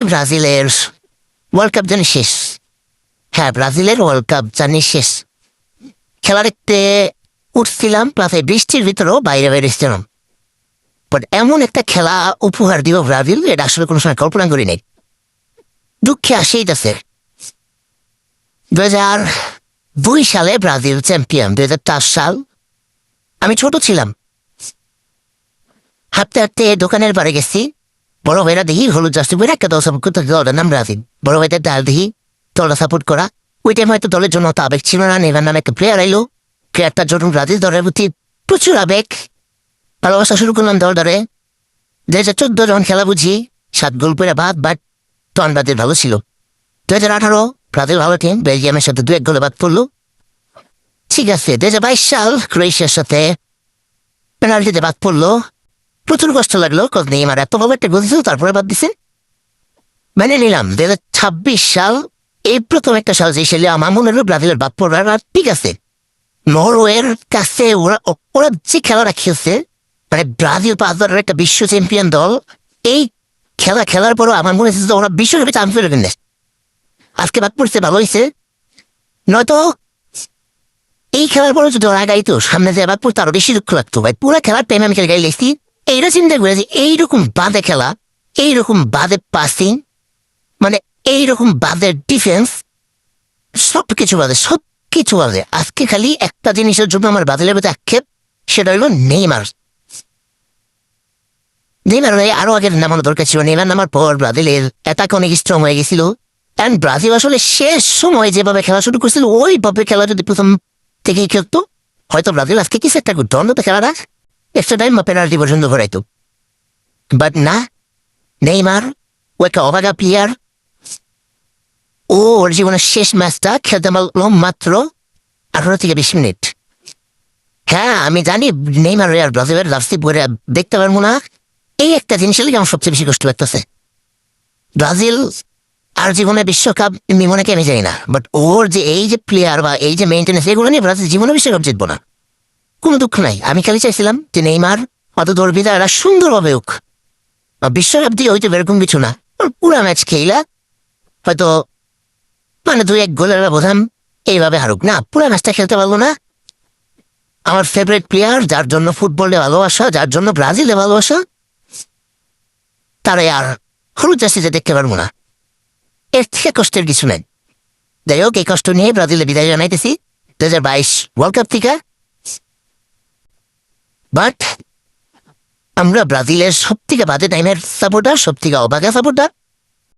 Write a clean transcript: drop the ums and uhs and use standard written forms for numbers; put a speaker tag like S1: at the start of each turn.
S1: ব্রাজিলের world cup জানি শেষ। হ্যাঁ, ব্রাজিলের ওয়ার্ল্ড কাপ জানি শেষ। খেলা দেখতে উঠছিলাম, প্লাস এই বৃষ্টির ভিতরেও বাইরে বেরিয়েছিলাম। বাট এমন একটা খেলা উপহার দিব ব্রাজিল, এটা আসলে কোনো সময় কল্পনা করি নাই। দুঃখে আসেইতেছে 2002 সালে ব্রাজিল চ্যাম্পিয়ন, 2004 সাল। আমি ছোট ছিলাম, হাঁটতে হাঁটতে দোকানের বাড়ি গেছি। বড় ভাইরা দেখি হলুদ জার্সি পরে একটা দল সাপোর্ট করতে, দলের নাম ব্রাজিল। বড় ভাইদের ডাল দেখি দলটা সাপোর্ট করা। ওই টাইম হয়তো দলের জন্য অত আবেগ ছিল না। নেভার নামে একটা প্লেয়ার আইলো, প্লেয়ারটার জন্য ব্রাজিল দলের প্রতি প্রচুর আবেগ, ভালোবাসা শুরু করলাম দল ধরে। 2014 যখন খেলা বুঝি 7 গোল করে বাট তখন ব্রাজিল ভালো ছিল। 2018 ব্রাজিল ভালো টিম, বেলজিয়ামের সাথে 2-1 গোলে বাদ পড়লো। ঠিক আছে, 2022 সাল ক্রোয়েশিয়ার সাথে পেনাল্টিতে বাদ পড়লো। প্রচুর কষ্ট লাগলো, কজ নেইমার এত ভালো একটা গোল ছিল, তারপরে বাদ দিছে। মানে নিলাম 2026 সাল এই প্রথম একটা সাল যে সালে আমার মনে হলো ব্রাজিলের বাদ পড়ার। আর ঠিক আছে, নরওয়ের কাছে ওরা যে খেলাটা খেলছে, মানে ব্রাজিল 5 দলের একটা বিশ্ব চ্যাম্পিয়ন দল, এই খেলা খেলার পরও আমার মনে হচ্ছে ওরা বিশ্বকাপে চান্স পেয়ে গেলেন। আজকে বাদ পড়ছে, ভালো হয়েছে। নয়তো এই খেলার পরে যদি ওরা গাইতো, সামনে যে বাদ পড়তো আরো বেশি দুঃখ লাগতো। ভাই পুরো খেলার টাইম আমি গাই লেগছি। এইটা চিন্তা করেছি, এইরকম বাদে খেলা, এইরকম বাদে পাসিং, মানে এইরকম বাদে ডিফেন্স, সবকিছু বাদে আজকে খালি একটা জিনিসের জন্য আমার ব্রাজিলের প্রতি আক্ষেপ, সেটা হইল নেইমার। নেইমার আরো আগের নামানো দরকার ছিল। নেইমার নামার পর ব্রাজিলের অ্যাটাক অনেক স্ট্রং হয়ে গেছিল। অ্যান্ড ব্রাজিল আসলে শেষ সময় যেভাবে খেলা শুরু করেছিল, ওইভাবে খেলা যদি প্রথম থেকেই খেলতো, হয়তো ব্রাজিল আজকে কিছু একটা করতো, অন্তত খেলাটা এক্সট্রা টাইম বা পেনাল্টি পর্যন্ত ঘোরাইতো। বাট না, নেইমার ও একটা অবাগা প্লেয়ার। ওর জীবনের শেষ ম্যাচটা খেলতে পারল মাত্র 18 থেকে 20 মিনিট। হ্যাঁ, আমি জানি নেইমার আর ব্রাজিলের জার্সি পরে দেখতে পারবো না। এই একটা জিনিসের লিগে আমার সবচেয়ে বেশি কষ্ট লাগতেছে। ব্রাজিল আর জীবনে বিশ্বকাপ মনে কি আমি জানি না, বাট ওর যে এই যে প্লেয়ার বা এই যে মেইনটেনেন্স, এগুলো নিয়ে ব্রাজিল জীবনে বিশ্বকাপ জিতবো না। কোনো দুঃখ নাই, আমি খালি চাইছিলাম যে নেইমার অত দৌড়বিদা এরা সুন্দরভাবে হোক, বিশ্বকাপ দিয়ে হইতে এরকম কিছু না। পুরা ম্যাচ খেলা হয়তো মানে 2-1 গোলের বোঝাম এইভাবে হারুক না, পুরা ম্যাচটা খেলতে পারলো না। আমার ফেভারিট প্লেয়ার, যার জন্য ফুটবলে ভালোবাসা, যার জন্য ব্রাজিলে ভালোবাসা, তারাই আর হলুদ জার্সিতে দেখতে পারবো না। এর থেকে কষ্টের কিছু নেই। যাই হোক, এই কষ্ট নিয়ে ব্রাজিলে বিদায় জানাইতেছি 2022 ওয়ার্ল্ড কাপ থেকে। বাট আমরা ব্রাজিলের সব থেকে বাজে টাইমের সাপোর্টার, সব থেকে অবাগা সাপোর্টার।